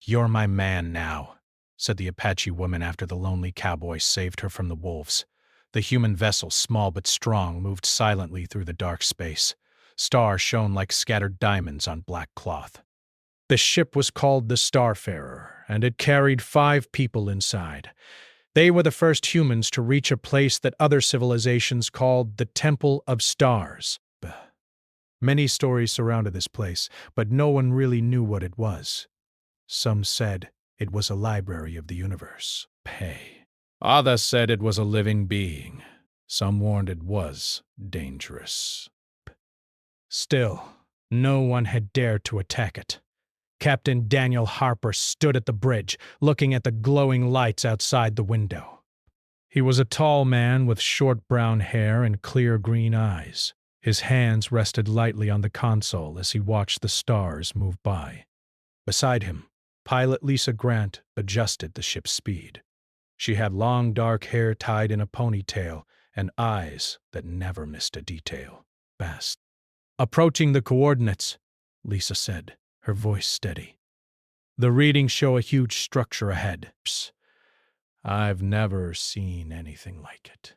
"You're my man now," said the Apache woman after the lonely cowboy saved her from the wolves. The human vessel, small but strong, moved silently through the dark space. Stars shone like scattered diamonds on black cloth. The ship was called the Starfarer, and it carried 5 people inside. They were the first humans to reach a place that other civilizations called the Temple of Stars. Many stories surrounded this place, but no one really knew what it was. Some said it was a library of the universe. Others said it was a living being. Some warned it was dangerous. Still, no one had dared to attack it. Captain Daniel Harper stood at the bridge, looking at the glowing lights outside the window. He was a tall man with short brown hair and clear green eyes. His hands rested lightly on the console as he watched the stars move by. Beside him, pilot Lisa Grant adjusted the ship's speed. She had long dark hair tied in a ponytail and eyes that never missed a detail. Fast. "Approaching the coordinates," Lisa said, her voice steady. "The readings show a huge structure ahead. Psst. I've never seen anything like it."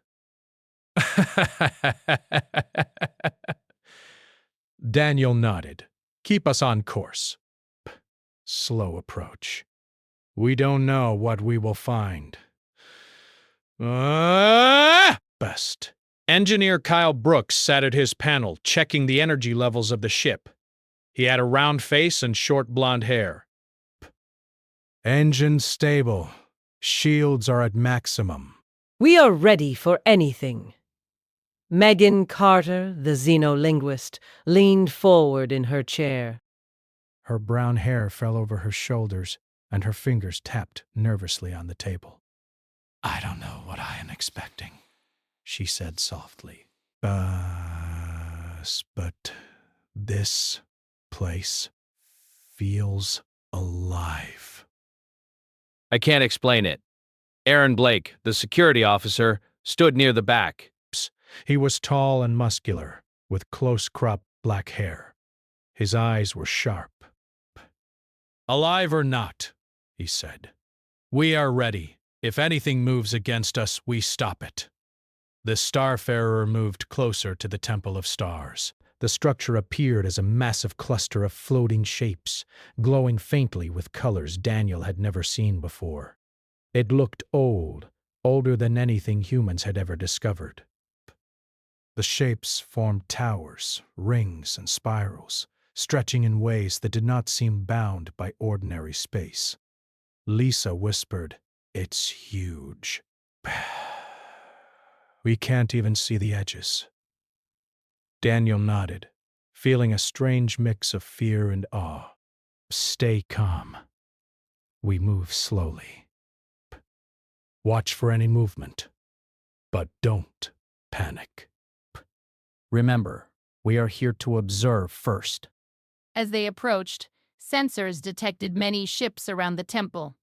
Daniel nodded. "Keep us on course." Slow approach. "We don't know what we will find." Best. Engineer Kyle Brooks sat at his panel, checking the energy levels of the ship. He had a round face and short blonde hair. "Engine stable. Shields are at maximum." We are ready for anything. Megan Carter, the xenolinguist, leaned forward in her chair. Her brown hair fell over her shoulders, and her fingers tapped nervously on the table. "I don't know what I am expecting," she said softly. But this place feels alive." I can't explain it. Aaron Blake, the security officer, stood near the back. He was tall and muscular, with close-cropped black hair. His eyes were sharp. "Alive or not," he said, "we are ready. If anything moves against us, we stop it." The Starfarer moved closer to the Temple of Stars. The structure appeared as a massive cluster of floating shapes, glowing faintly with colors Daniel had never seen before. It looked old, older than anything humans had ever discovered. The shapes formed towers, rings, and spirals, stretching in ways that did not seem bound by ordinary space. Lisa whispered, "It's huge. We can't even see the edges." Daniel nodded, feeling a strange mix of fear and awe. "Stay calm. We move slowly. Watch for any movement, but don't panic. Remember, we are here to observe first." As they approached, sensors detected many ships around the temple.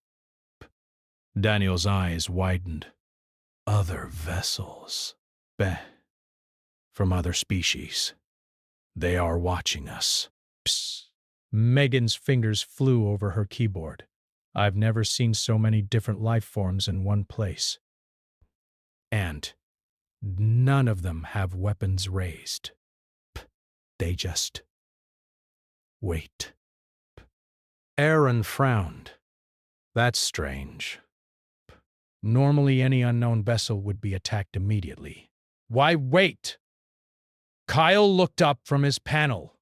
Daniel's eyes widened. Other vessels. From other species. They are watching us. Psst. Megan's fingers flew over her keyboard. I've never seen so many different life forms in one place. And none of them have weapons raised. They just wait. Aaron frowned. That's strange. Normally any unknown vessel would be attacked immediately. Why wait? Kyle looked up from his panel.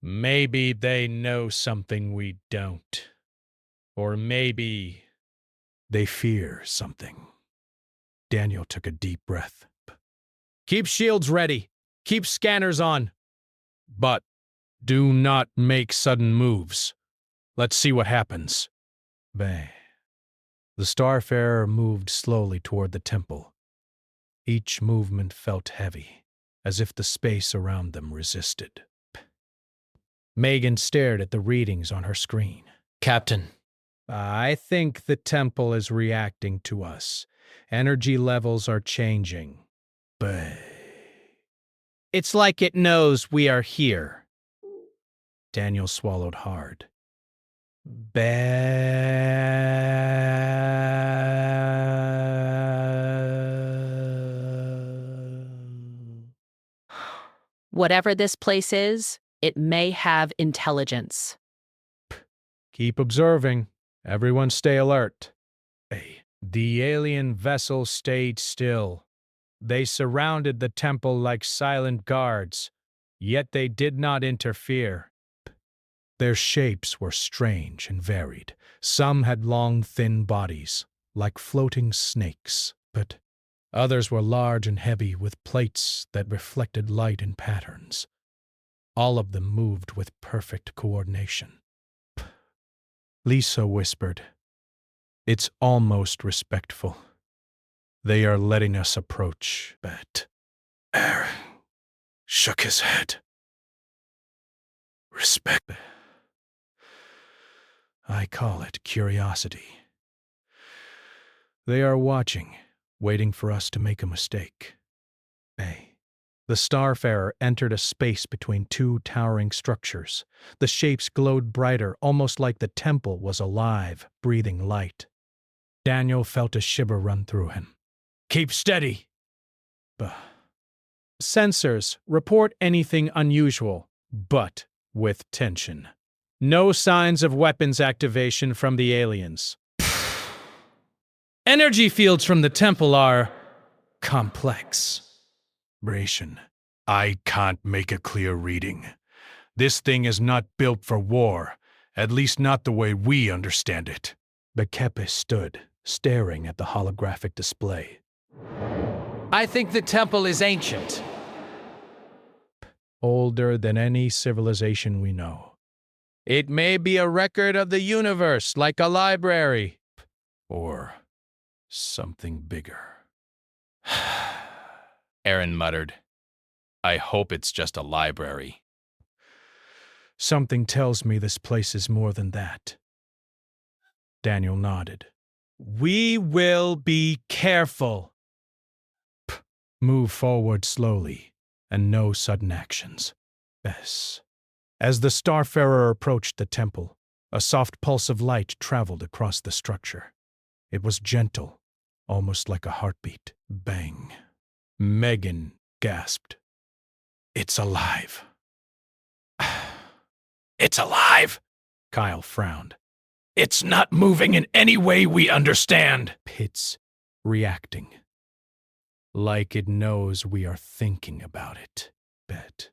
Maybe they know something we don't. Or maybe they fear something. Daniel took a deep breath. Keep shields ready. Keep scanners on. But do not make sudden moves. Let's see what happens. The Starfarer moved slowly toward the temple. Each movement felt heavy, as if the space around them resisted. Megan stared at the readings on her screen. "Captain." "I think the temple is reacting to us. Energy levels are changing. "It's like it knows we are here." Daniel swallowed hard. Whatever this place is, it may have intelligence. Keep observing. Everyone stay alert. The alien vessel stayed still. They surrounded the temple like silent guards, yet they did not interfere. Their shapes were strange and varied. Some had long, thin bodies, like floating snakes, but others were large and heavy with plates that reflected light in patterns. All of them moved with perfect coordination. Lisa whispered, "It's almost respectful. They are letting us approach." But Aaron shook his head. "Respect. I call it curiosity. They are watching, waiting for us to make a mistake." The Starfarer entered a space between two towering structures. The shapes glowed brighter, almost like the temple was alive, breathing light. Daniel felt a shiver run through him. "Keep steady!" Sensors report anything unusual, but with tension. No signs of weapons activation from the aliens. Energy fields from the temple are complex. Ration. I can't make a clear reading. This thing is not built for war, at least not the way we understand it. Bekepe stood, staring at the holographic display. I think the temple is ancient. Older than any civilization we know. It may be a record of the universe, like a library. Or something bigger. Aaron muttered. I hope it's just a library. Something tells me this place is more than that. Daniel nodded. We will be careful. Move forward slowly, and no sudden actions. Yes. As the Starfarer approached the temple, a soft pulse of light traveled across the structure. It was gentle, almost like a heartbeat. Bang. Megan gasped. It's alive. It's alive, Kyle frowned. It's not moving in any way we understand. It's reacting. Like it knows we are thinking about it. Bet.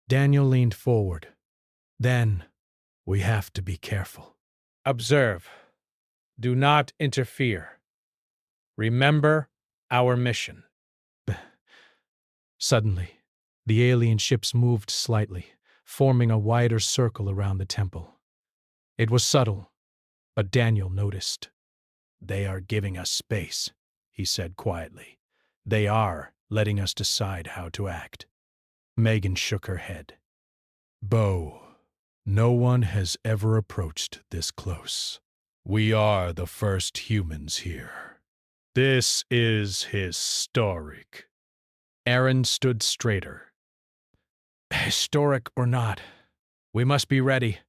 Daniel leaned forward. Then, we have to be careful. Observe. Do not interfere. Remember our mission. Suddenly, the alien ships moved slightly, forming a wider circle around the temple. It was subtle, but Daniel noticed. They are giving us space, he said quietly. They are letting us decide how to act. Megan shook her head. Bo, no one has ever approached this close. We are the first humans here. This is historic. Aaron stood straighter. Historic or not, we must be ready.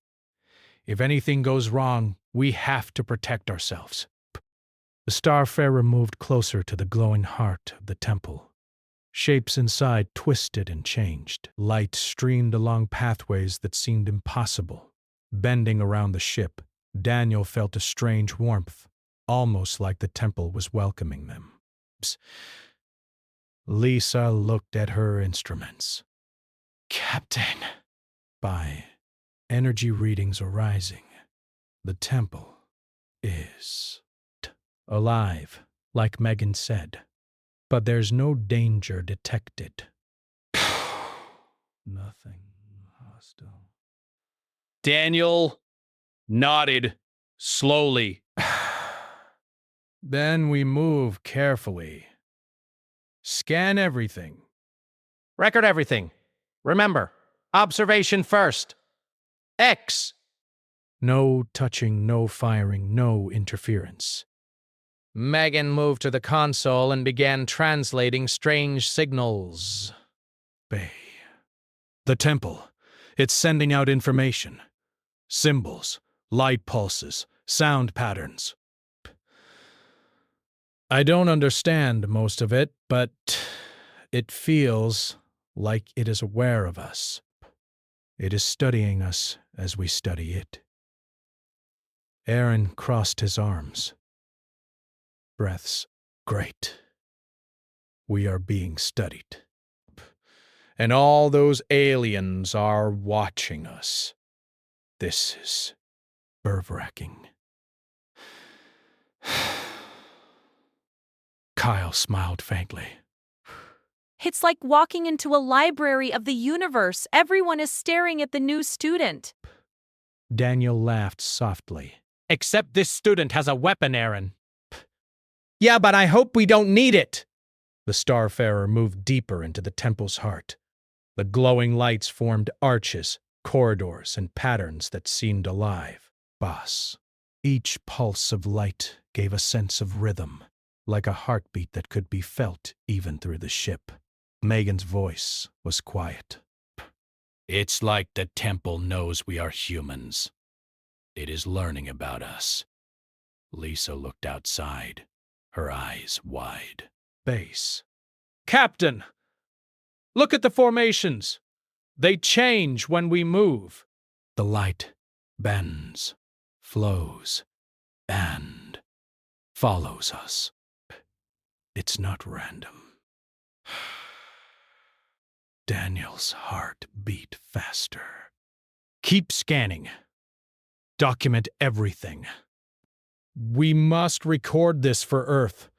If anything goes wrong, we have to protect ourselves. The Starfarer moved closer to the glowing heart of the temple. Shapes inside twisted and changed. Light streamed along pathways that seemed impossible. Bending around the ship, Daniel felt a strange warmth, almost like the temple was welcoming them. Lisa looked at her instruments. Captain. By energy readings arising, the temple is alive, like Megan said. But there's no danger detected. Nothing hostile. Daniel nodded slowly. Then we move carefully. Scan everything. Record everything. Remember, observation first. X. No touching, no firing, no interference. Megan moved to the console and began translating strange signals. Bay. The temple. It's sending out information. Symbols, Light pulses, sound patterns. I don't understand most of it, but it feels like it is aware of us. It is studying us as we study it. Aaron crossed his arms. Breaths great. We are being studied. And all those aliens are watching us. This is nerve-wracking. Kyle smiled faintly. It's like walking into a library of the universe. Everyone is staring at the new student. Daniel laughed softly. Except this student has a weapon, Aaron. Yeah, but I hope we don't need it. The starfarer moved deeper into the temple's heart. The glowing lights formed arches, corridors, and patterns that seemed alive. Boss. Each pulse of light gave a sense of rhythm, like a heartbeat that could be felt even through the ship. Megan's voice was quiet. It's like the temple knows we are humans. It is learning about us. Lisa looked outside, her eyes wide. Base. Captain! Look at the formations. They change when we move. The light bends, flows, and follows us. It's not random. Daniel's heart beat faster. Keep scanning. Document everything. We must record this for Earth.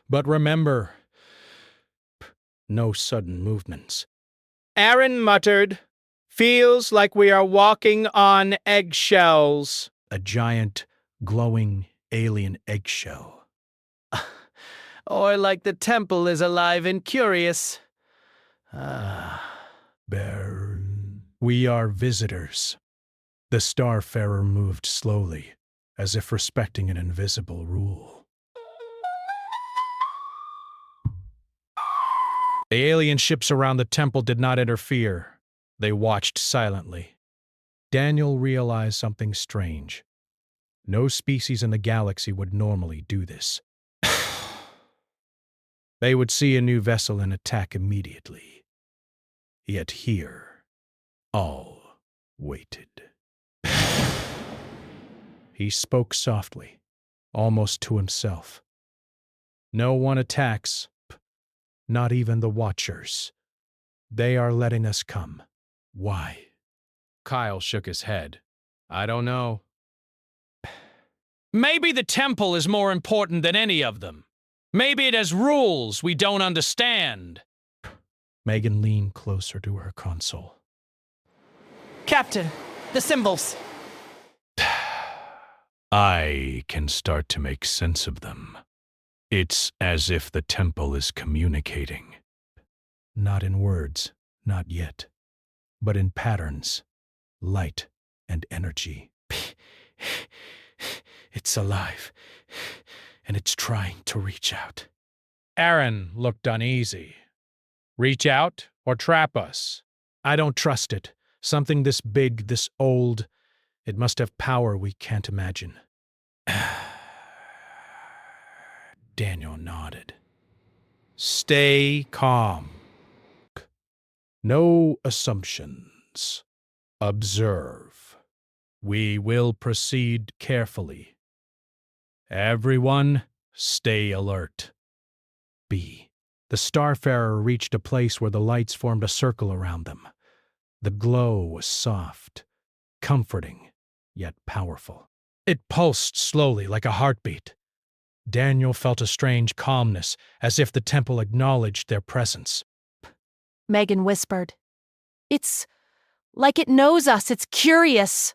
But remember, no sudden movements. Aaron muttered, "Feels like we are walking on eggshells." A giant, glowing alien eggshell. Or like the temple is alive and curious. Baron. We are visitors. The starfarer moved slowly, as if respecting an invisible rule. The alien ships around the temple did not interfere. They watched silently. Daniel realized something strange. No species in the galaxy would normally do this. They would see a new vessel and attack immediately. Yet here, all waited. He spoke softly, almost to himself. No one attacks, not even the Watchers. They are letting us come. Why? Kyle shook his head. I don't know. Maybe the temple is more important than any of them. Maybe it has rules we don't understand. Megan leaned closer to her console. Captain, the symbols. I can start to make sense of them. It's as if the temple is communicating. Not in words, not yet, but in patterns, light and energy. It's alive, and it's trying to reach out. Aaron looked uneasy. Reach out or trap us? I don't trust it. Something this big, this old, it must have power we can't imagine. Daniel nodded. Stay calm. No assumptions. Observe. We will proceed carefully. Everyone, stay alert. B. The starfarer reached a place where the lights formed a circle around them. The glow was soft, comforting, yet powerful. It pulsed slowly like a heartbeat. Daniel felt a strange calmness, as if the temple acknowledged their presence. Megan whispered. It's like it knows us. It's curious.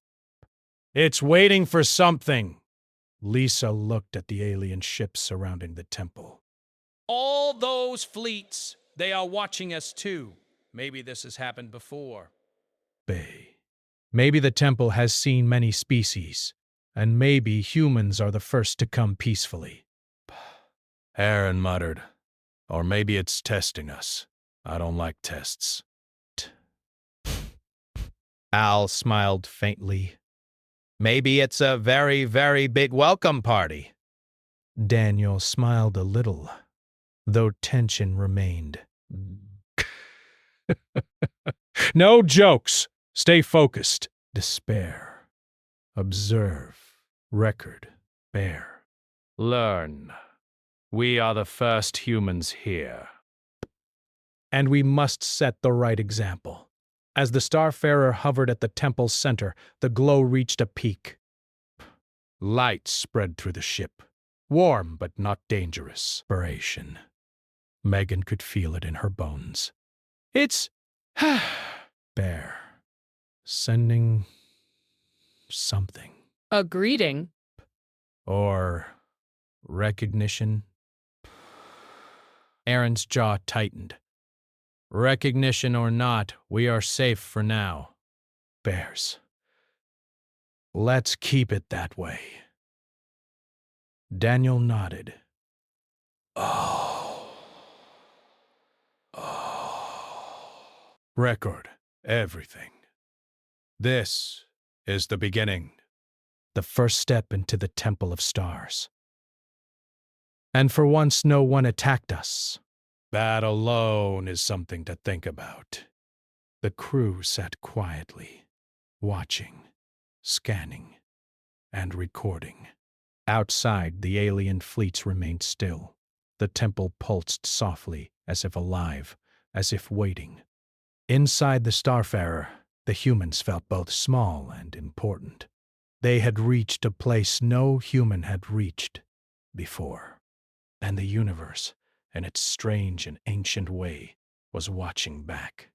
It's waiting for something. Lisa looked at the alien ships surrounding the temple. All those fleets, they are watching us too. Maybe this has happened before. Bay. Maybe the temple has seen many species, and maybe humans are the first to come peacefully. Aaron muttered, or maybe it's testing us. I don't like tests. Al smiled faintly. Maybe it's a very, very big welcome party. Daniel smiled a little, though tension remained. No jokes. Stay focused. Despair. Observe. Record. Bear. Learn. We are the first humans here. And we must set the right example. As the Starfarer hovered at the temple's center, the glow reached a peak. Light spread through the ship. Warm but not dangerous. Inspiration. Megan could feel it in her bones. It's Bear. Sending something. A greeting. Or recognition. Aaron's jaw tightened. Recognition or not, we are safe for now. Bears. Let's keep it that way. Daniel nodded. Oh. Record everything. This is the beginning. The first step into the Temple of Stars. And for once, no one attacked us. That alone is something to think about. The crew sat quietly, watching, scanning, and recording. Outside, the alien fleets remained still. The temple pulsed softly, as if alive, as if waiting. Inside the Starfarer, the humans felt both small and important. They had reached a place no human had reached before. And the universe, in its strange and ancient way, was watching back.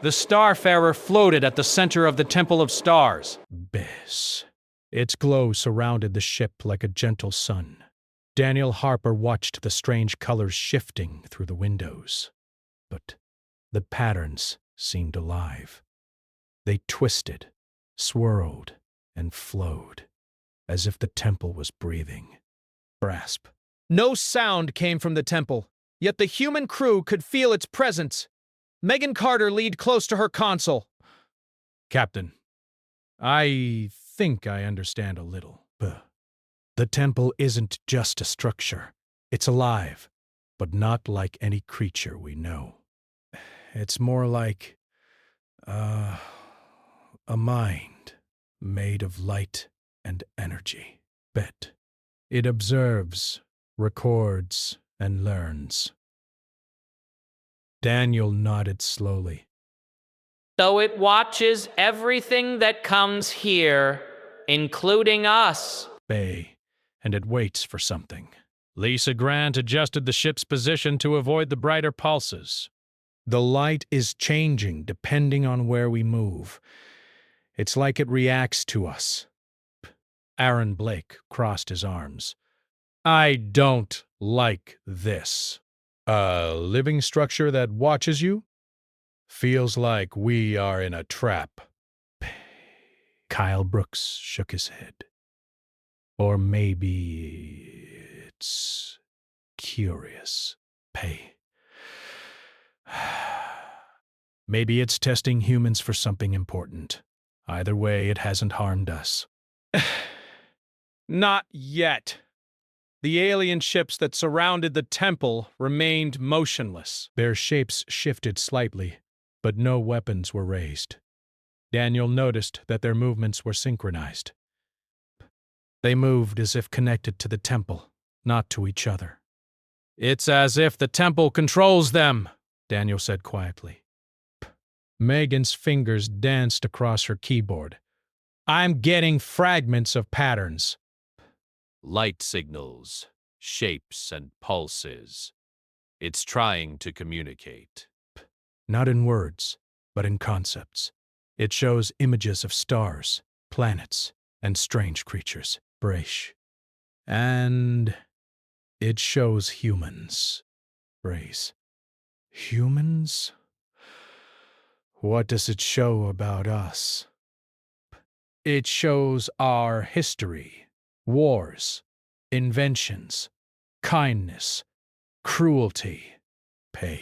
The Starfarer floated at the center of the Temple of Stars. Abyss. Its glow surrounded the ship like a gentle sun. Daniel Harper watched the strange colors shifting through the windows. But the patterns seemed alive. They twisted, swirled, and flowed, as if the temple was breathing. Grasp. No sound came from the temple, yet the human crew could feel its presence. Megan Carter leaned close to her console. Captain, I think I understand a little. The temple isn't just a structure. It's alive, but not like any creature we know. It's more like a mind made of light and energy. Bet. It observes, records, and learns. Daniel nodded slowly. So it watches everything that comes here, including us. Bay, and it waits for something. Lisa Grant adjusted the ship's position to avoid the brighter pulses. The light is changing depending on where we move. It's like it reacts to us. Aaron Blake crossed his arms. I don't like this. A living structure that watches you? Feels like we are in a trap. Kyle Brooks shook his head. Or maybe it's curious. Pay. Maybe it's testing humans for something important. Either way, it hasn't harmed us. Not yet. The alien ships that surrounded the temple remained motionless. Their shapes shifted slightly, but no weapons were raised. Daniel noticed that their movements were synchronized. They moved as if connected to the temple, not to each other. It's as if the temple controls them, Daniel said quietly. Megan's fingers danced across her keyboard. I'm getting fragments of patterns. Light signals, shapes, and pulses. It's trying to communicate. Not in words, but in concepts. It shows images of stars, planets, and strange creatures. Brace. And it shows humans. Brace. Humans? What does it show about us? It shows our history, wars, inventions, kindness, cruelty, pay,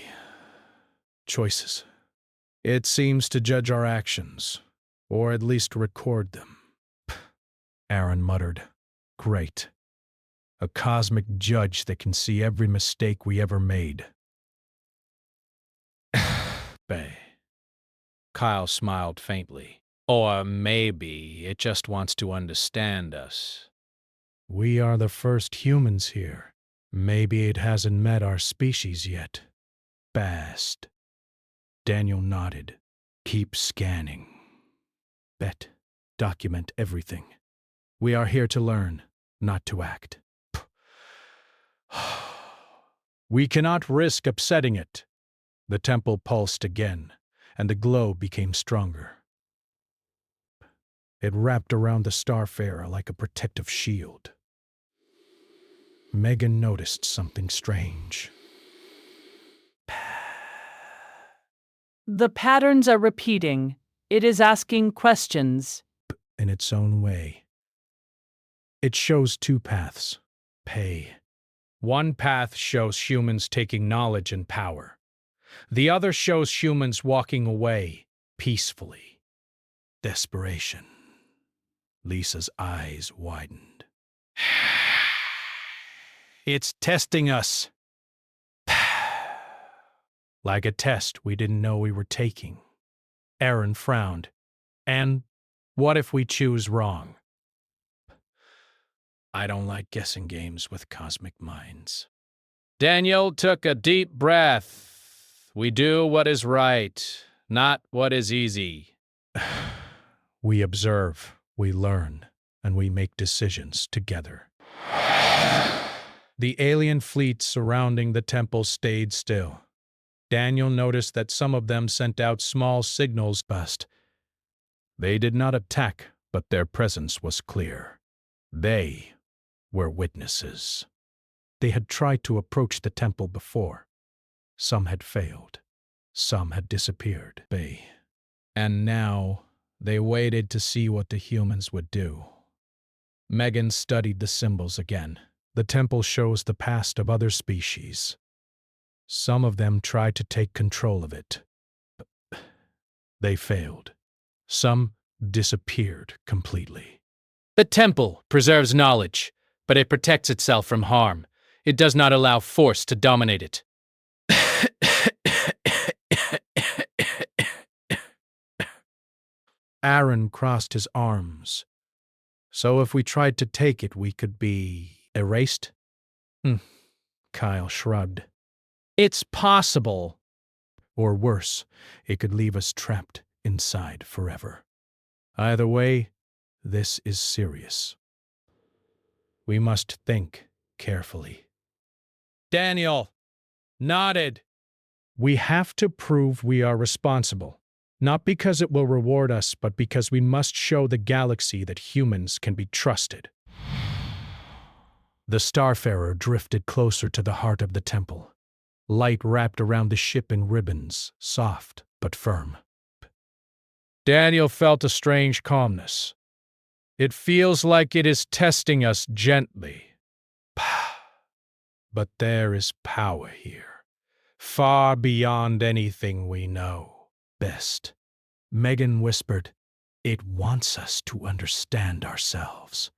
choices. It seems to judge our actions, or at least record them. Aaron muttered. Great. A cosmic judge that can see every mistake we ever made. Bay. Kyle smiled faintly. Or maybe it just wants to understand us. We are the first humans here. Maybe it hasn't met our species yet. Bast. Daniel nodded. Keep scanning. Bet. Document everything. We are here to learn, not to act. We cannot risk upsetting it. The temple pulsed again, and the glow became stronger. It wrapped around the starfarer like a protective shield. Megan noticed something strange. The patterns are repeating. It is asking questions. In its own way. It shows two paths. Pay. One path shows humans taking knowledge and power. The other shows humans walking away peacefully. Desperation. Lisa's eyes widened. It's testing us. Like a test we didn't know we were taking. Aaron frowned. And what if we choose wrong? I don't like guessing games with cosmic minds. Daniel took a deep breath. We do what is right, not what is easy. We observe, we learn, and we make decisions together. The alien fleet surrounding the temple stayed still. Daniel noticed that some of them sent out small signals. They did not attack, but their presence was clear. They were witnesses. They had tried to approach the temple before. Some had failed. Some had disappeared. And now they waited to see what the humans would do. Megan studied the symbols again. The temple shows the past of other species. Some of them tried to take control of it. They failed. Some disappeared completely. The temple preserves knowledge, but it protects itself from harm. It does not allow force to dominate it. Aaron crossed his arms. So if we tried to take it, we could be erased? Kyle shrugged. It's possible. Or worse, it could leave us trapped inside forever. Either way, this is serious. We must think carefully. Daniel nodded. We have to prove we are responsible, not because it will reward us, but because we must show the galaxy that humans can be trusted. The starfarer drifted closer to the heart of the temple. Light wrapped around the ship in ribbons, soft but firm. Daniel felt a strange calmness. It feels like it is testing us gently. But there is power here, far beyond anything we know best. Megan whispered, "It wants us to understand ourselves.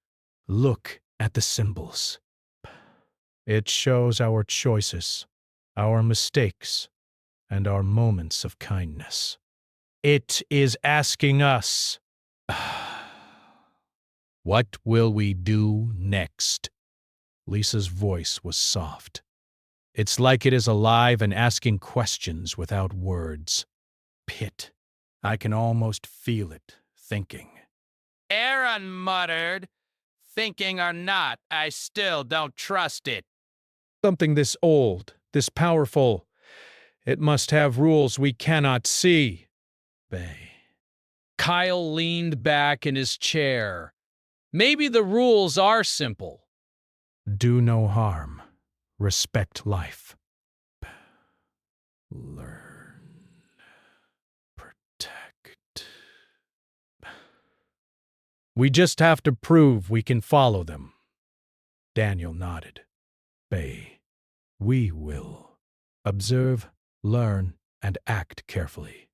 Look at the symbols. It shows our choices, our mistakes, and our moments of kindness. It is asking us, what will we do next?" Lisa's voice was soft. It's like it is alive and asking questions without words. Pit. I can almost feel it thinking. Aaron muttered, "Thinking or not, I still don't trust it." Something this old, this powerful, it must have rules we cannot see. Kyle leaned back in his chair. Maybe the rules are simple. Do no harm. Respect life. Learn. Protect. We just have to prove we can follow them. Daniel nodded. We will. Observe, learn, and act carefully.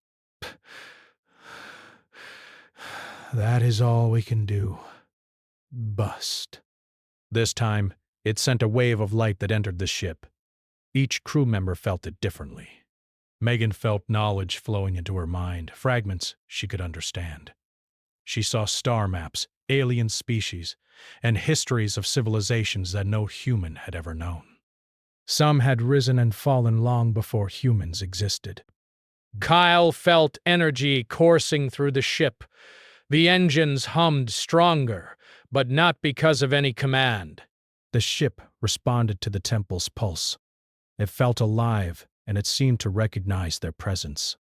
That is all we can do. Bust. This time, it sent a wave of light that entered the ship. Each crew member felt it differently. Megan felt knowledge flowing into her mind, fragments she could understand. She saw star maps, alien species, and histories of civilizations that no human had ever known. Some had risen and fallen long before humans existed. Kyle felt energy coursing through the ship. The engines hummed stronger, but not because of any command. The ship responded to the temple's pulse. It felt alive, and it seemed to recognize their presence.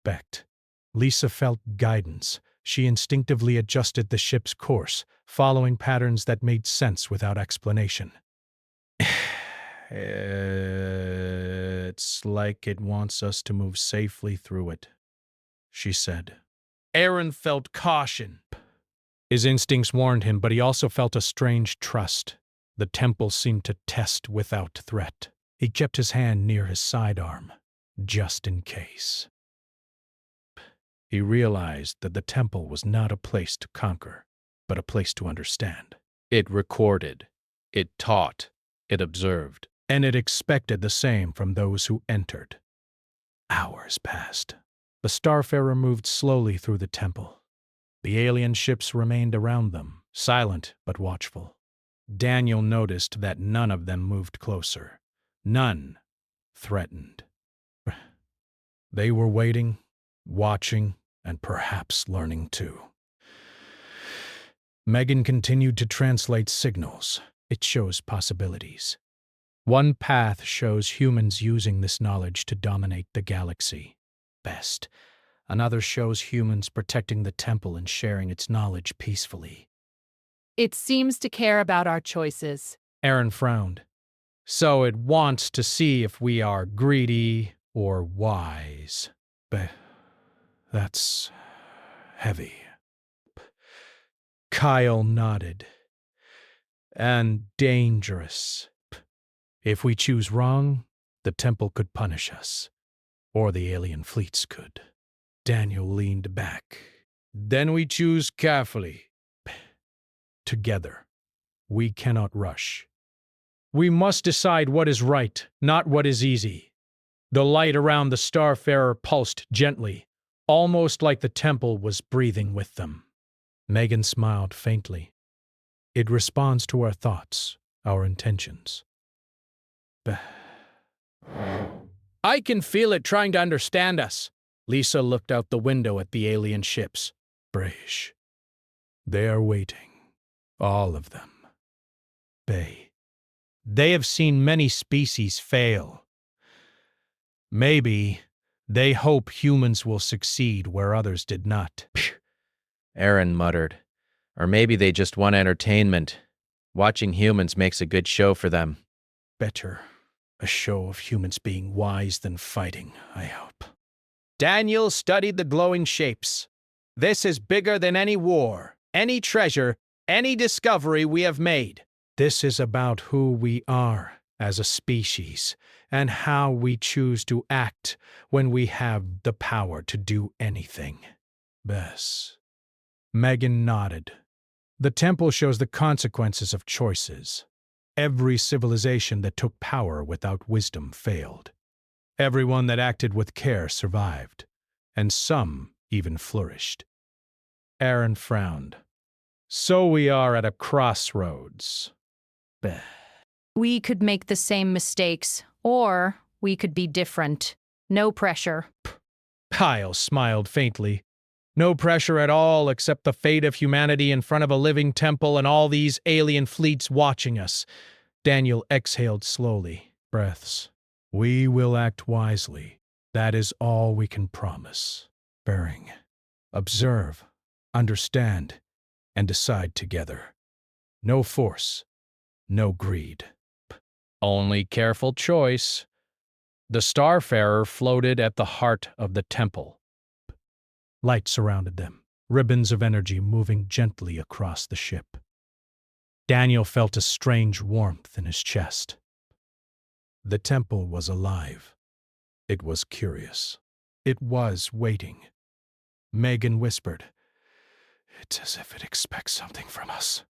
Becked. Lisa felt guidance. She instinctively adjusted the ship's course, following patterns that made sense without explanation. It's like it wants us to move safely through it, she said. Aaron felt caution. His instincts warned him, but he also felt a strange trust. The temple seemed to test without threat. He kept his hand near his sidearm, just in case. He realized that the temple was not a place to conquer, but a place to understand. It recorded, it taught, it observed, and it expected the same from those who entered. Hours passed. The Starfarer moved slowly through the temple. The alien ships remained around them, silent but watchful. Daniel noticed that none of them moved closer. None threatened. They were waiting, watching, and perhaps learning too. Megan continued to translate signals. It shows possibilities. One path shows humans using this knowledge to dominate the galaxy. Best. Another shows humans protecting the temple and sharing its knowledge peacefully. It seems to care about our choices. Aaron frowned. So it wants to see if we are greedy or wise. That's heavy. Kyle nodded. And dangerous. If we choose wrong, the temple could punish us. Or the alien fleets could. Daniel leaned back. Then we choose carefully. Together. We cannot rush. We must decide what is right, not what is easy. The light around the Starfarer pulsed gently, almost like the temple was breathing with them. Megan smiled faintly. It responds to our thoughts, our intentions. I can feel it trying to understand us. Lisa looked out the window at the alien ships. British. They are waiting. All of them. They have seen many species fail. Maybe they hope humans will succeed where others did not. Aaron muttered. Or maybe they just want entertainment. Watching humans makes a good show for them. Better a show of humans being wise than fighting, I hope. Daniel studied the glowing shapes. This is bigger than any war, any treasure, any discovery we have made. This is about who we are as a species and how we choose to act when we have the power to do anything. Bess. Megan nodded. The temple shows the consequences of choices. Every civilization that took power without wisdom failed. Everyone that acted with care survived, and some even flourished. Aaron frowned. So we are at a crossroads. We could make the same mistakes, or we could be different. No pressure. Kyle smiled faintly. No pressure at all except the fate of humanity in front of a living temple and all these alien fleets watching us. Daniel exhaled slowly. Breaths. We will act wisely. That is all we can promise. Bearing. Observe, understand, and decide together. No force. No greed. Only careful choice. The Starfarer floated at the heart of the temple. Light surrounded them, ribbons of energy moving gently across the ship. Daniel felt a strange warmth in his chest. The temple was alive. It was curious. It was waiting. Megan whispered, "It's as if it expects something from us."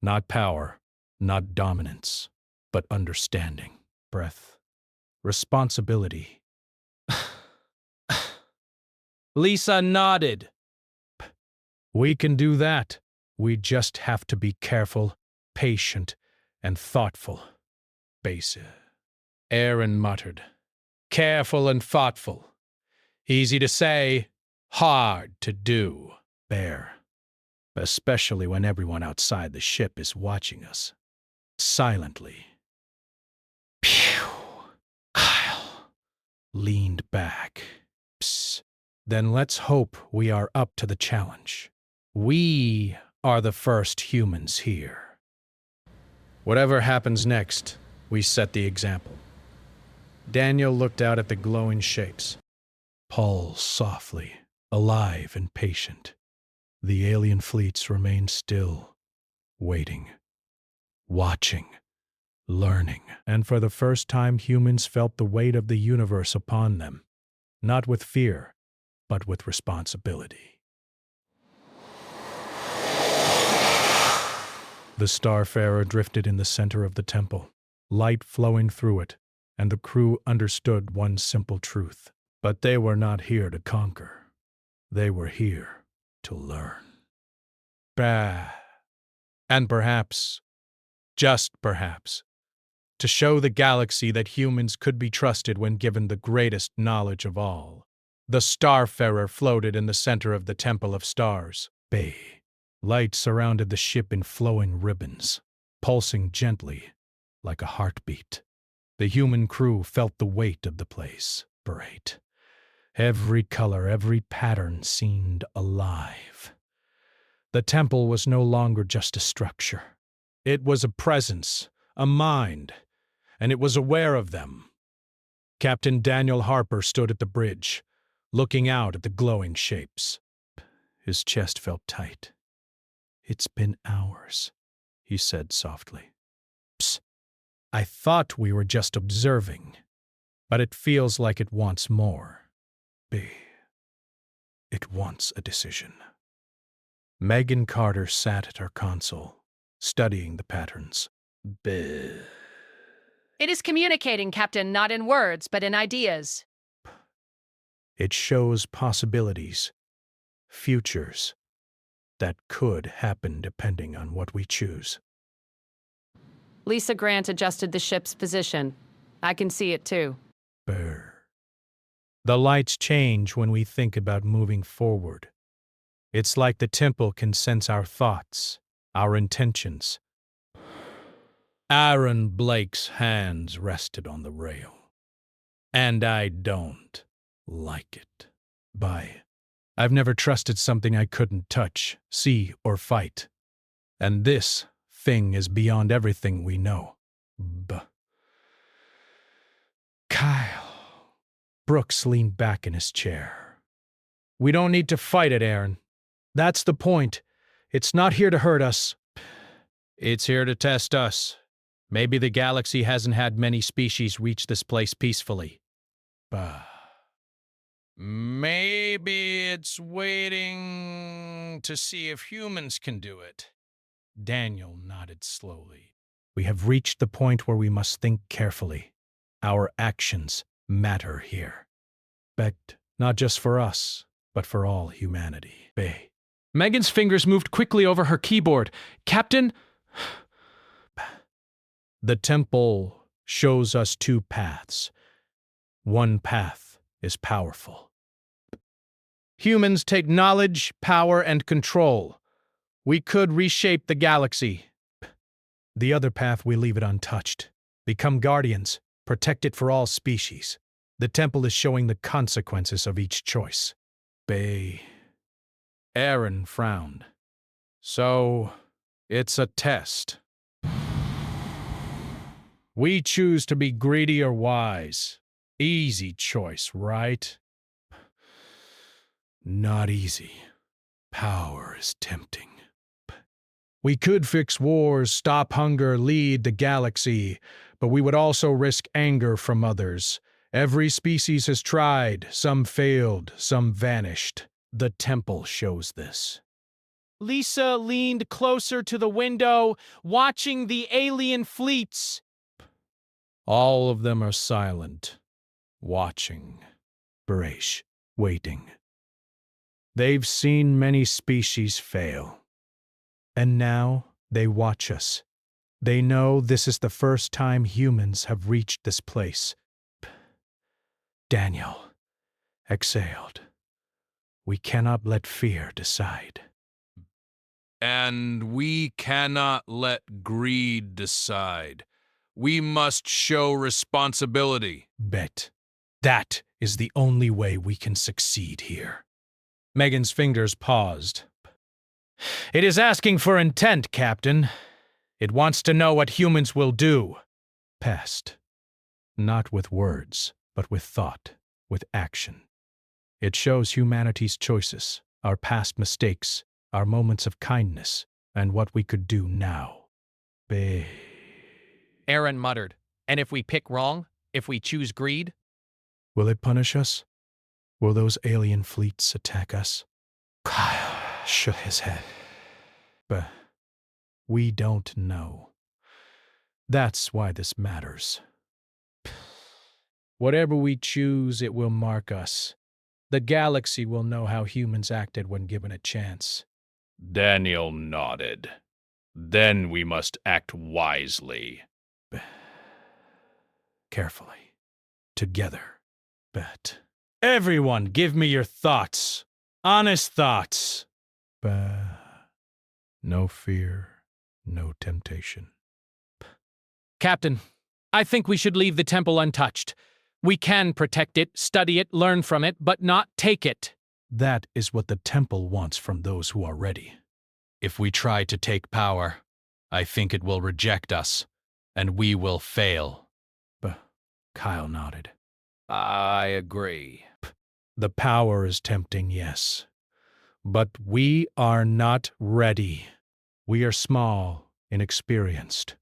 Not power, not dominance, but understanding. Breath. Responsibility. Lisa nodded. We can do that. We just have to be careful, patient, and thoughtful. Base. Aaron muttered. Careful and thoughtful. Easy to say, hard to do. Bear. Especially when everyone outside the ship is watching us. Silently. Phew. Kyle leaned back. Psst. Then let's hope we are up to the challenge. We are the first humans here. Whatever happens next, we set the example. Daniel looked out at the glowing shapes. Pulse softly, alive and patient. The alien fleets remained still, waiting, watching, learning. And for the first time, humans felt the weight of the universe upon them, not with fear, but with responsibility. The Starfarer drifted in the center of the temple, light flowing through it, and the crew understood one simple truth. But they were not here to conquer. They were here to learn. Bah. And perhaps, just perhaps, to show the galaxy that humans could be trusted when given the greatest knowledge of all. The Starfarer floated in the center of the Temple of Stars. Bay. Light surrounded the ship in flowing ribbons, pulsing gently like a heartbeat. The human crew felt the weight of the place. Bright. Every color, every pattern seemed alive. The temple was no longer just a structure. It was a presence, a mind, and it was aware of them. Captain Daniel Harper stood at the bridge, looking out at the glowing shapes. His chest felt tight. It's been hours, he said softly. Psst. I thought we were just observing, but it feels like it wants more. It wants a decision. Megan Carter sat at her console, studying the patterns. It is communicating, Captain, not in words, but in ideas. It shows possibilities, futures, that could happen depending on what we choose. Lisa Grant adjusted the ship's position. I can see it too. Brr. The lights change when we think about moving forward. It's like the temple can sense our thoughts, our intentions. Aaron Blake's hands rested on the rail. And I don't like it. I've never trusted something I couldn't touch, see, or fight. And this thing is beyond everything we know. Kyle. Brooks leaned back in his chair. We don't need to fight it, Aaron. That's the point. It's not here to hurt us. It's here to test us. Maybe the galaxy hasn't had many species reach this place peacefully. Maybe it's waiting to see if humans can do it. Daniel nodded slowly. We have reached the point where we must think carefully. Our actions matter here. Not just for us, but for all humanity. Megan's fingers moved quickly over her keyboard. Captain? The temple shows us two paths. One path is powerful. Humans take knowledge, power, and control. We could reshape the galaxy. The other path, we leave it untouched. Become guardians, protect it for all species. The temple is showing the consequences of each choice. Aaron frowned. So, it's a test. We choose to be greedy or wise. Easy choice, right? Not easy. Power is tempting. We could fix wars, stop hunger, lead the galaxy, but we would also risk anger from others. Every species has tried, some failed, some vanished. The temple shows this. Lisa leaned closer to the window, watching the alien fleets. All of them are silent, watching, brace, waiting. They've seen many species fail. And now they watch us. They know this is the first time humans have reached this place. Daniel exhaled. We cannot let fear decide. And we cannot let greed decide. We must show responsibility. Bet. That is the only way we can succeed here. Megan's fingers paused. It is asking for intent, Captain. It wants to know what humans will do. Pest. Not with words, but with thought, with action. It shows humanity's choices, our past mistakes, our moments of kindness, and what we could do now. Aaron muttered, and if we pick wrong? If we choose greed? Will it punish us? Will those alien fleets attack us? Kyle shook his head. But we don't know. That's why this matters. Whatever we choose, it will mark us. The galaxy will know how humans acted when given a chance. Daniel nodded. Then we must act wisely. Carefully. Together. Bet. Everyone, give me your thoughts. Honest thoughts. No fear, no temptation. Captain, I think we should leave the temple untouched. We can protect it, study it, learn from it, but not take it. That is what the temple wants from those who are ready. If we try to take power, I think it will reject us, and we will fail. Kyle nodded. I agree. The power is tempting, yes. But we are not ready. We are small, inexperienced.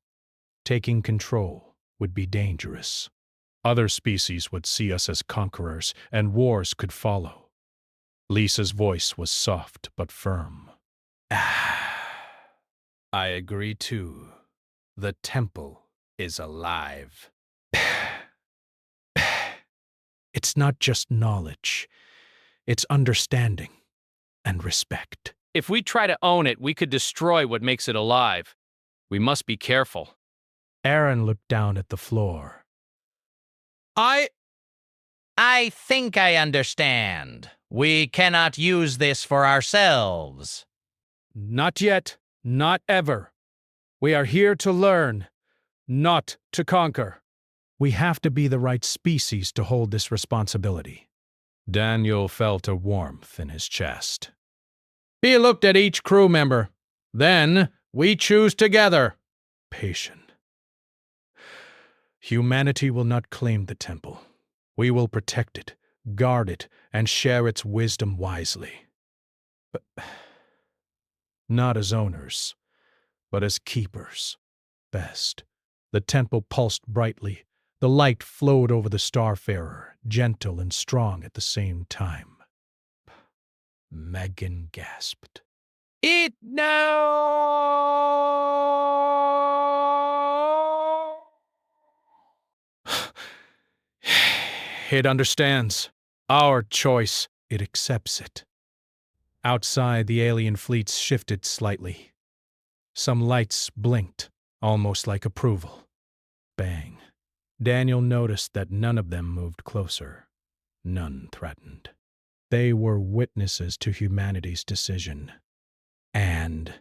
Taking control would be dangerous. Other species would see us as conquerors, and wars could follow. Lisa's voice was soft but firm. I agree too. The temple is alive. It's not just knowledge. It's understanding and respect. If we try to own it, we could destroy what makes it alive. We must be careful. Aaron looked down at the floor. I think I understand. We cannot use this for ourselves. Not yet, not ever. We are here to learn, not to conquer. We have to be the right species to hold this responsibility. Daniel felt a warmth in his chest. He looked at each crew member. Then we choose together. Patient. Humanity will not claim the temple. We will protect it, guard it, and share its wisdom wisely. But not as owners, but as keepers. Best. The temple pulsed brightly. The light flowed over the starfarer, gentle and strong at the same time. Megan gasped. It now! It understands. Our choice. It accepts it. Outside, the alien fleets shifted slightly. Some lights blinked, almost like approval. Bang. Daniel noticed that none of them moved closer. None threatened. They were witnesses to humanity's decision. And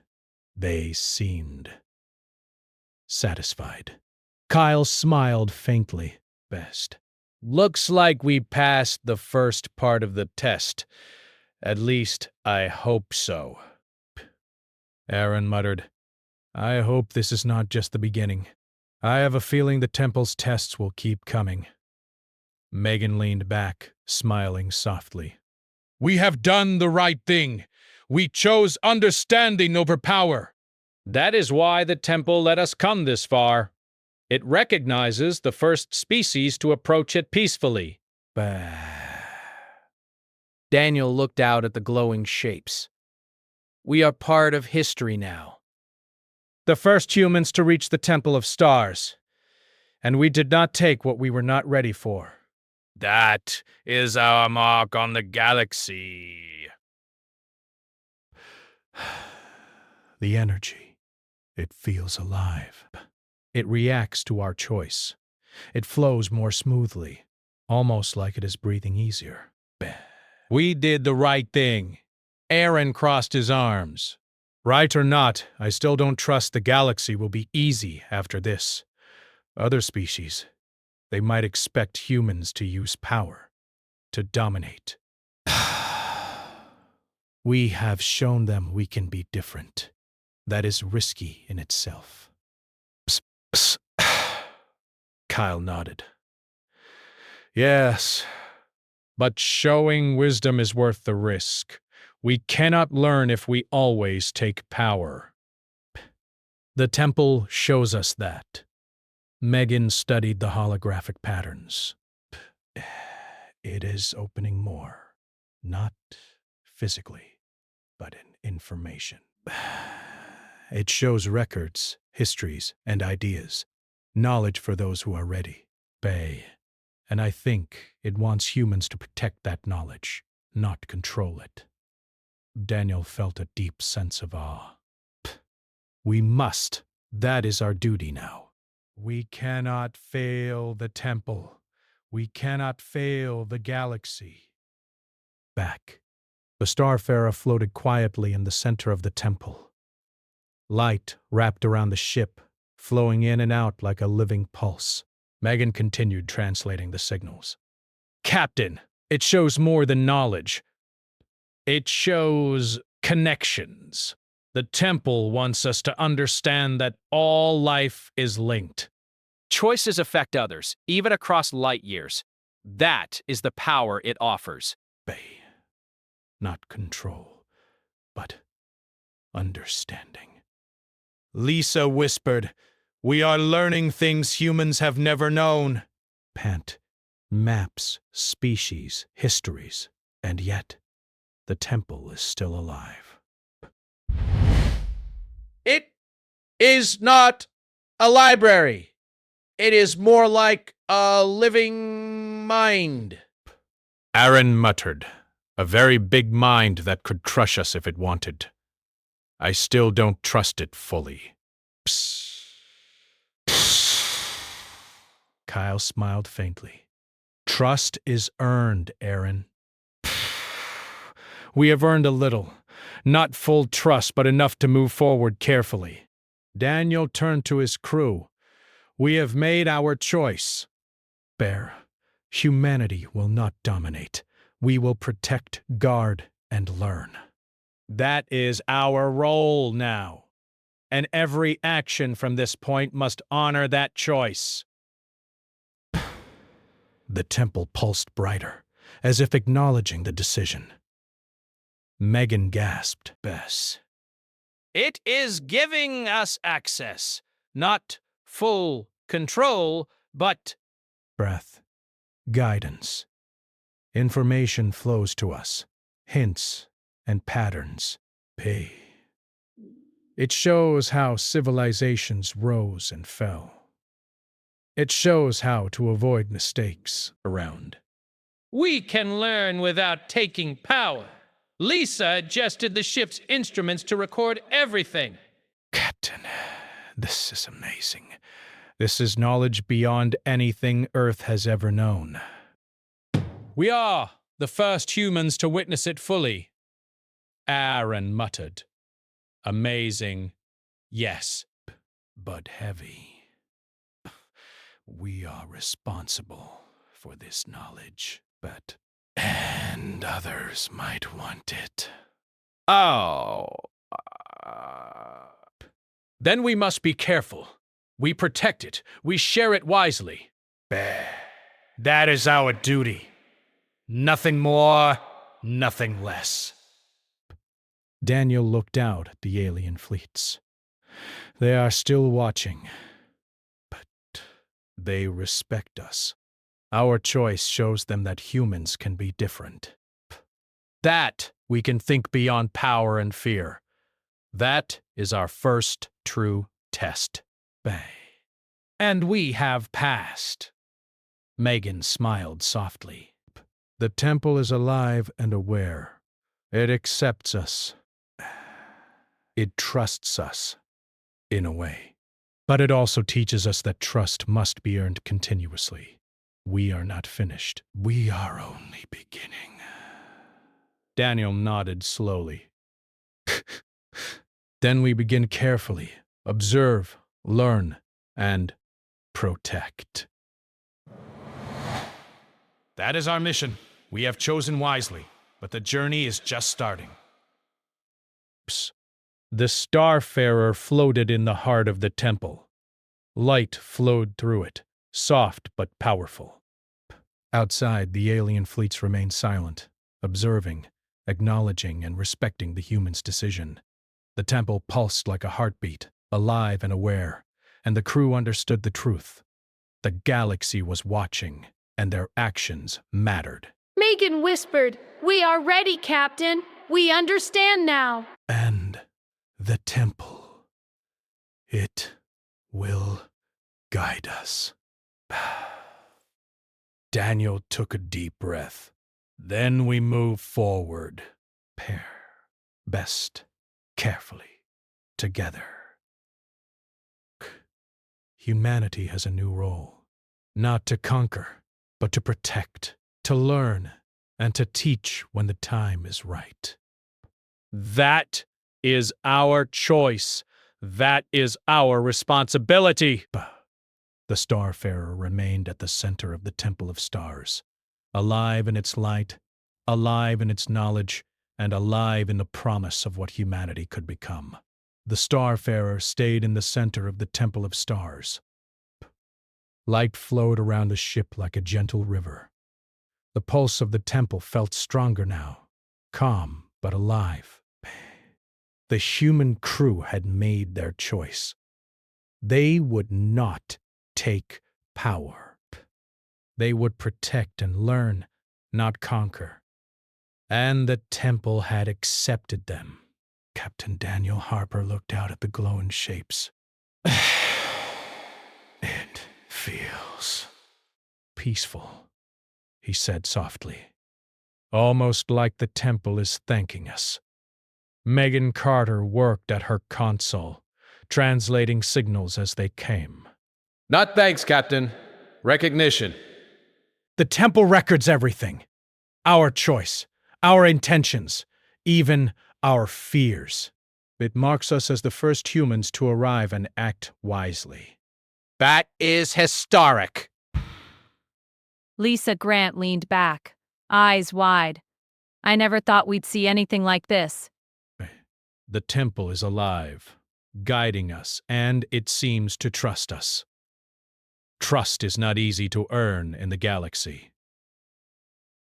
they seemed satisfied. Kyle smiled faintly. Best. Looks like we passed the first part of the test. At least, I hope so. Aaron muttered, I hope this is not just the beginning. I have a feeling the temple's tests will keep coming. Megan leaned back, smiling softly. We have done the right thing. We chose understanding over power. That is why the temple let us come this far. It recognizes the first species to approach it peacefully. Bah. Daniel looked out at the glowing shapes. We are part of history now. The first humans to reach the Temple of Stars, and we did not take what we were not ready for. That is our mark on the galaxy. The energy. It feels alive. It reacts to our choice. It flows more smoothly, almost like it is breathing easier. We did the right thing. Aaron crossed his arms. Right or not, I still don't trust the galaxy will be easy after this. Other species, they might expect humans to use power, to dominate. We have shown them we can be different. That is risky in itself. Psst, psst. Kyle nodded. Yes, but showing wisdom is worth the risk. We cannot learn if we always take power. The temple shows us that. Megan studied the holographic patterns. It is opening more, not physically, but in information. It shows records, histories, and ideas, knowledge for those who are ready. And I think it wants humans to protect that knowledge, not control it. Daniel felt a deep sense of awe. We must. That is our duty now. We cannot fail the temple. We cannot fail the galaxy. Back. The Starfarer floated quietly in the center of the temple. Light wrapped around the ship, flowing in and out like a living pulse. Megan continued translating the signals. Captain, it shows more than knowledge. It shows connections. The temple wants us to understand that all life is linked. Choices affect others, even across light years. That is the power it offers. Not control, but understanding. Lisa whispered, "We are learning things humans have never known." Pant, maps, species, histories, and yet the temple is still alive. It is not a library. It is more like a living mind. Aaron muttered, "A very big mind that could crush us if it wanted. I still don't trust it fully." Psst. Kyle smiled faintly. Trust is earned, Aaron. We have earned a little. Not full trust, but enough to move forward carefully. Daniel turned to his crew. We have made our choice. Bear, humanity will not dominate. We will protect, guard, and learn. That is our role now. And every action from this point must honor that choice. The temple pulsed brighter, as if acknowledging the decision. Megan gasped. Bess. It is giving us access, not full control, but Breath. Guidance. Information flows to us. Hints and patterns. It shows how civilizations rose and fell. It shows how to avoid mistakes around. we can learn without taking power. Lisa adjusted the ship's instruments to record everything. Captain, this is amazing. This is knowledge beyond anything Earth has ever known. We are the first humans to witness it fully, Aaron muttered. Amazing, yes, But heavy. We are responsible for this knowledge, and others might want it. Oh. Then we must be careful. We protect it. We share it wisely. That is our duty. Nothing more, nothing less. Daniel looked out at the alien fleets. They are still watching, but they respect us. Our choice shows them that humans can be different. That we can think beyond power and fear. That is our first true test. And we have passed. Megan smiled softly. The temple is alive and aware. It accepts us. It trusts us, in a way. But it also teaches us that trust must be earned continuously. We are not finished. We are only beginning. Daniel nodded slowly. Then we begin carefully, observe, learn, and protect. That is our mission. We have chosen wisely, but the journey is just starting. The starfarer floated in the heart of the temple. Light flowed through it, soft but powerful. Outside, the alien fleets remained silent, observing, acknowledging, and respecting the humans' decision. The temple pulsed like a heartbeat, alive and aware, and the crew understood the truth. The galaxy was watching, and their actions mattered. Megan whispered, "We are ready, Captain. We understand now." And the temple, it will guide us. Daniel took a deep breath. Then we move forward. Pair. Best. Carefully. Together. Humanity has a new role. Not to conquer, but to protect, to learn, and to teach when the time is right. That is our choice. That is our responsibility. The starfarer remained at the center of the Temple of Stars, alive in its light, alive in its knowledge, and alive in the promise of what humanity could become. The starfarer stayed in the center of the Temple of Stars. Light flowed around the ship like a gentle river. The pulse of the temple felt stronger now, calm but alive. The human crew had made their choice. They would not take power. They would protect and learn, not conquer. And the temple had accepted them. Captain Daniel Harper looked out at the glowing shapes. It feels peaceful, he said softly. Almost like the temple is thanking us. Megan Carter worked at her console, translating signals as they came. Not thanks, Captain. Recognition. The temple records everything. Our choice, our intentions, even our fears. It marks us as the first humans to arrive and act wisely. That is historic. Lisa Grant leaned back, eyes wide. I never thought we'd see anything like this. The temple is alive, guiding us, and it seems to trust us. Trust is not easy to earn in the galaxy.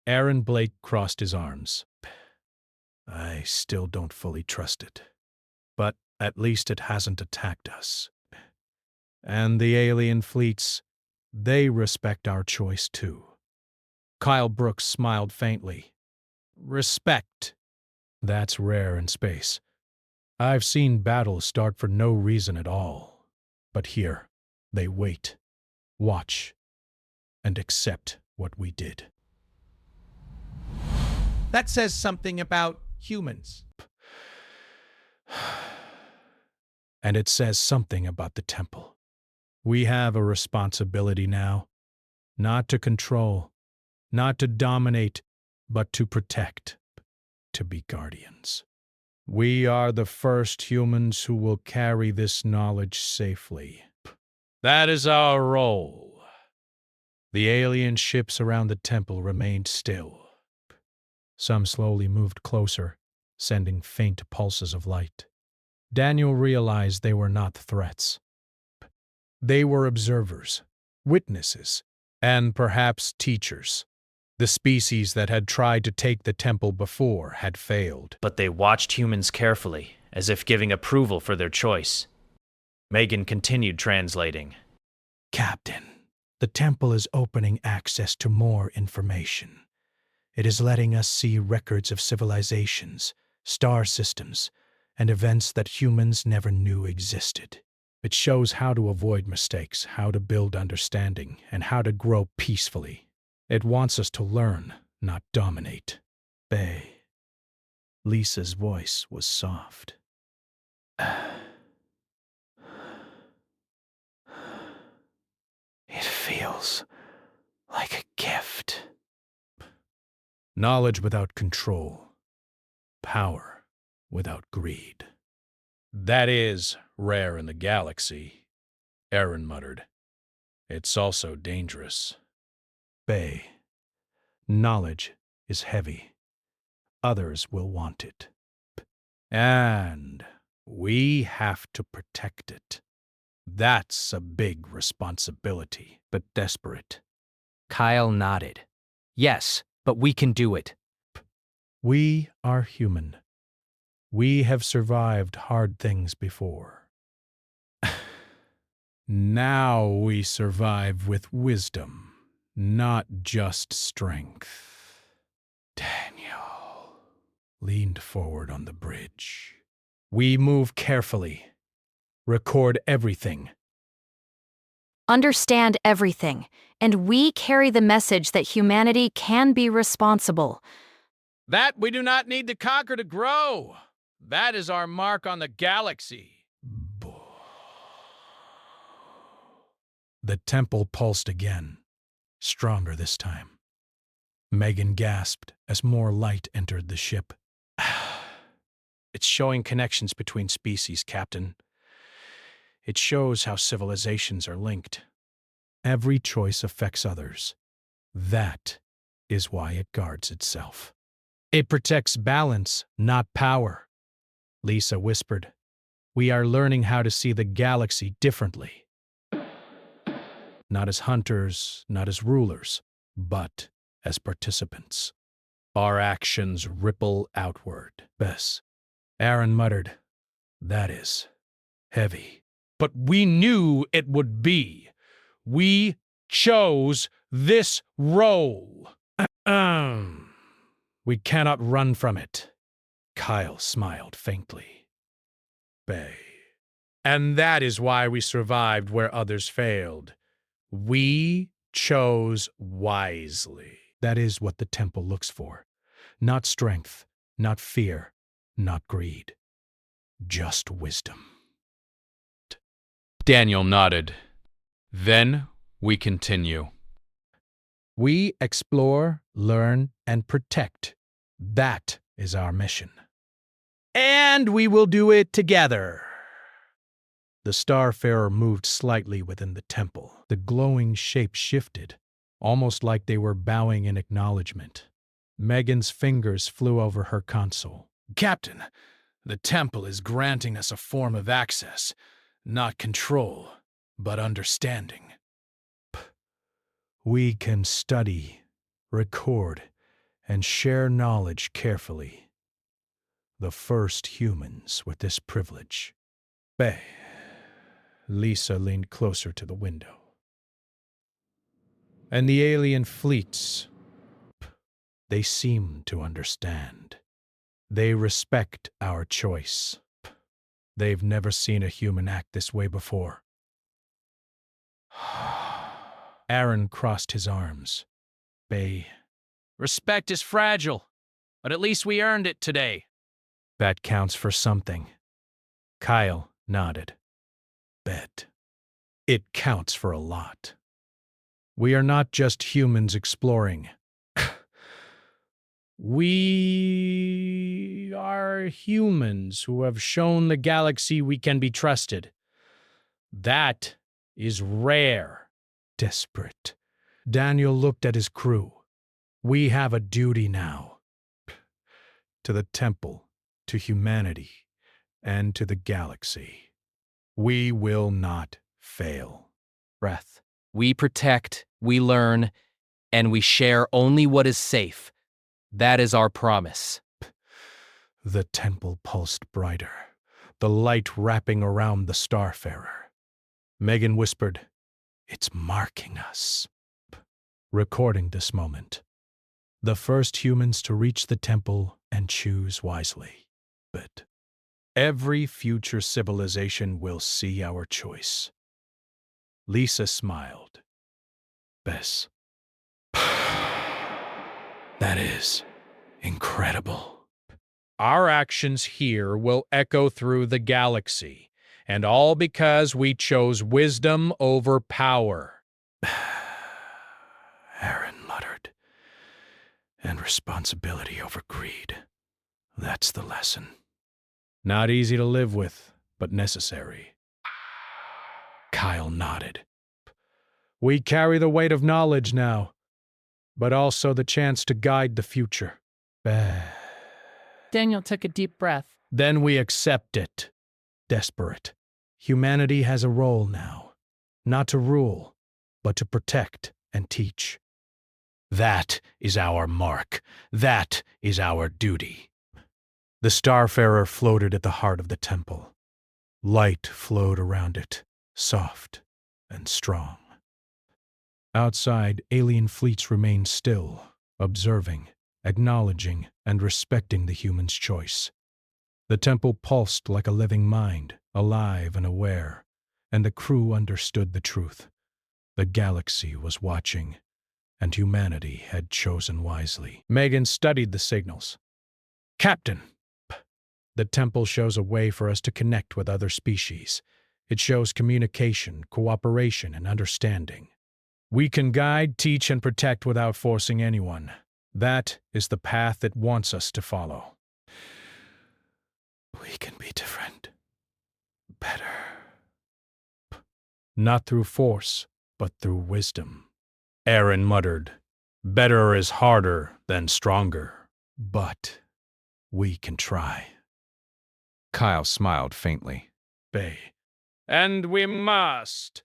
Aaron Blake crossed his arms. I still don't fully trust it, but at least it hasn't attacked us. And the alien fleets, they respect our choice too. Kyle Brooks smiled faintly. Respect. That's rare in space. I've seen battles start for no reason at all. But here, they wait, watch, and accept what we did. That says something about humans. And it says something about the temple. We have a responsibility now, not to control, not to dominate, but to protect, to be guardians. We are the first humans who will carry this knowledge safely. That is our role. The alien ships around the temple remained still. Some slowly moved closer, sending faint pulses of light. Daniel realized they were not threats. They were observers, witnesses, and perhaps teachers. The species that had tried to take the temple before had failed. But they watched humans carefully, as if giving approval for their choice. Megan continued translating. Captain, the temple is opening access to more information. It is letting us see records of civilizations, star systems, and events that humans never knew existed. It shows how to avoid mistakes, how to build understanding, and how to grow peacefully. It wants us to learn, not dominate. Bay. Lisa's voice was soft. It feels like a gift. Knowledge without control. Power without greed. That is rare in the galaxy, Aaron muttered. It's also dangerous. Bay. Knowledge is heavy. Others will want it. And we have to protect it. That's a big responsibility, but desperate. Kyle nodded. Yes, but we can do it. We are human. We have survived hard things before. Now we survive with wisdom, not just strength. Daniel leaned forward on the bridge. We move carefully. Record everything. Understand everything, and we carry the message that humanity can be responsible. That we do not need to conquer to grow. That is our mark on the galaxy. The temple pulsed again, stronger this time. Megan gasped as more light entered the ship. It's showing connections between species, Captain. It shows how civilizations are linked. Every choice affects others. That is why it guards itself. It protects balance, not power. Lisa whispered, "We are learning how to see the galaxy differently. Not as hunters, not as rulers, but as participants. Our actions ripple outward." Bess. Aaron muttered, "That is heavy." But we knew it would be. We chose this role. We cannot run from it. Kyle smiled faintly. Bay. And that is why we survived where others failed. We chose wisely. That is what the temple looks for. Not strength, not fear, not greed. Just wisdom. Daniel nodded. Then we continue. We explore, learn, and protect. That is our mission. And we will do it together. The starfarer moved slightly within the temple. The glowing shape shifted, almost like they were bowing in acknowledgement. Megan's fingers flew over her console. Captain, the temple is granting us a form of access. Not control, but understanding. We can study, record, and share knowledge carefully. The first humans with this privilege. Bay. Lisa leaned closer to the window. And the alien fleets, they seem to understand. They respect our choice. They've never seen a human act this way before. Aaron crossed his arms. Bay. Respect is fragile, but at least we earned it today. That counts for something. Kyle nodded. Bet. It counts for a lot. We are not just humans exploring. We are humans who have shown the galaxy we can be trusted. That is rare. Desperate. Daniel looked at his crew. We have a duty now. To the temple, to humanity, and to the galaxy. We will not fail. Breath. We protect, we learn, and we share only what is safe. That is our promise. The temple pulsed brighter, the light wrapping around the starfarer. Megan whispered, "It's marking us." Recording this moment. The first humans to reach the temple and choose wisely. But Every future civilization will see our choice. Lisa smiled. Bess. That is incredible. Our actions here will echo through the galaxy, and all because we chose wisdom over power. Aaron muttered. And responsibility over greed. That's the lesson. Not easy to live with, but necessary. Kyle nodded. We carry the weight of knowledge now, but also the chance to guide the future. Daniel took a deep breath. Then we accept it. Desperate. Humanity has a role now. Not to rule, but to protect and teach. That is our mark. That is our duty. The Starfarer floated at the heart of the temple. Light flowed around it, soft and strong. Outside, alien fleets remained still, observing, acknowledging, and respecting the human's choice. The temple pulsed like a living mind, alive and aware, and the crew understood the truth. The galaxy was watching, and humanity had chosen wisely. Megan studied the signals. Captain! The temple shows a way for us to connect with other species. It shows communication, cooperation, and understanding. We can guide, teach, and protect without forcing anyone. That is the path it wants us to follow. We can be different. Better. Not through force, but through wisdom. Aaron muttered. Better is harder than stronger. But we can try. Kyle smiled faintly. Bay. And we must.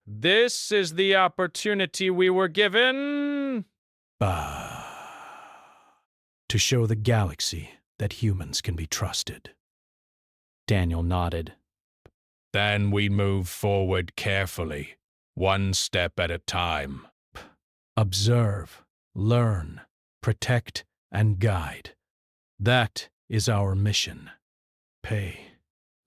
This is the opportunity we were given. To show the galaxy that humans can be trusted. Daniel nodded. Then we move forward carefully, one step at a time. Observe, learn, protect, and guide. That is our mission. Pay.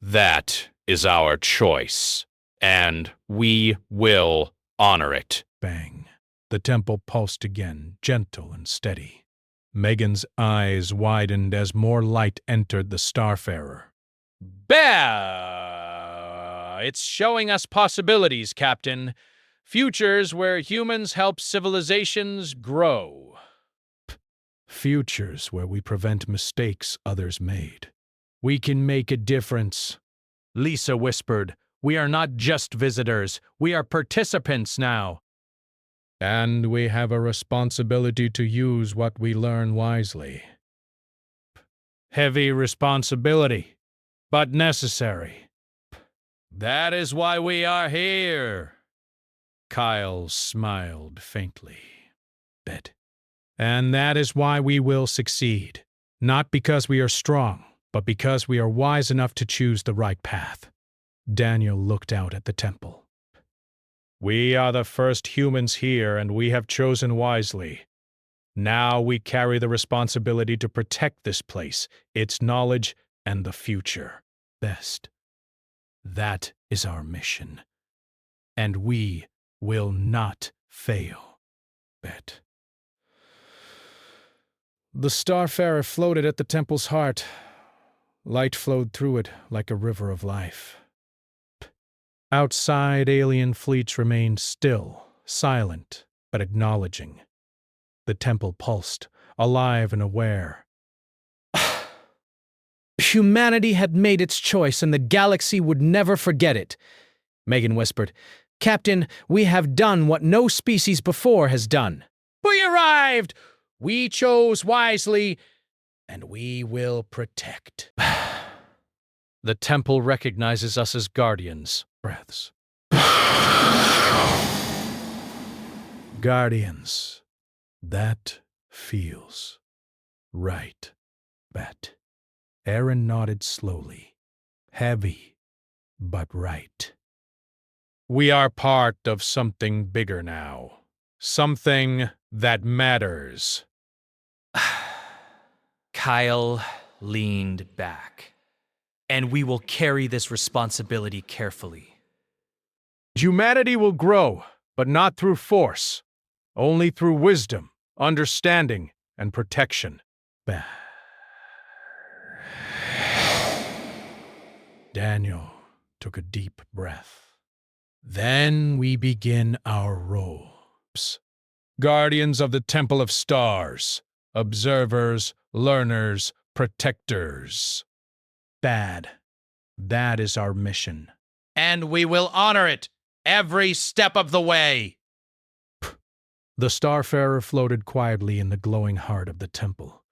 That is our choice, and we will honor it. Bang. The temple pulsed again, gentle and steady. Megan's eyes widened as more light entered the Starfarer. It's showing us possibilities, Captain. Futures where humans help civilizations grow. Futures where we prevent mistakes others made. We can make a difference. Lisa whispered, we are not just visitors, we are participants now. And we have a responsibility to use what we learn wisely. Heavy responsibility, but necessary. That is why we are here. Kyle smiled faintly. And that is why we will succeed. Not because we are strong, but because we are wise enough to choose the right path. Daniel looked out at the temple. We are the first humans here, and we have chosen wisely. Now we carry the responsibility to protect this place, its knowledge, and the future. Best. That is our mission. And we will not fail. Bet. The Starfarer floated at the temple's heart. Light flowed through it like a river of life. Outside, alien fleets remained still, silent, but acknowledging. The temple pulsed, alive and aware. Humanity had made its choice, and the galaxy would never forget it. Megan whispered, Captain, we have done what no species before has done. We arrived! We chose wisely, and we will protect. The temple recognizes us as guardians. Breaths. Guardians. That feels right. Bet. Aaron nodded slowly. Heavy, but right. We are part of something bigger now. Something that matters. Kyle leaned back. and we will carry this responsibility carefully. Humanity will grow, but not through force, only through wisdom, understanding, and protection. Daniel took a deep breath. Then we begin our roles. Guardians of the Temple of Stars, observers, learners, protectors. That is our mission. And we will honor it every step of the way. The Starfarer floated quietly in the glowing heart of the temple.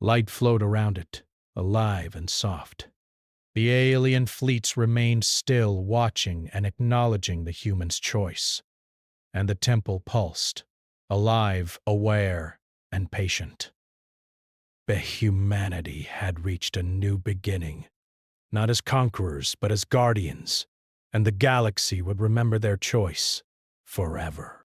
Light flowed around it, alive and soft. The alien fleets remained still, watching and acknowledging the human's choice. And the temple pulsed, alive, aware, and patient. The humanity had reached a new beginning, not as conquerors, but as guardians, and the galaxy would remember their choice forever.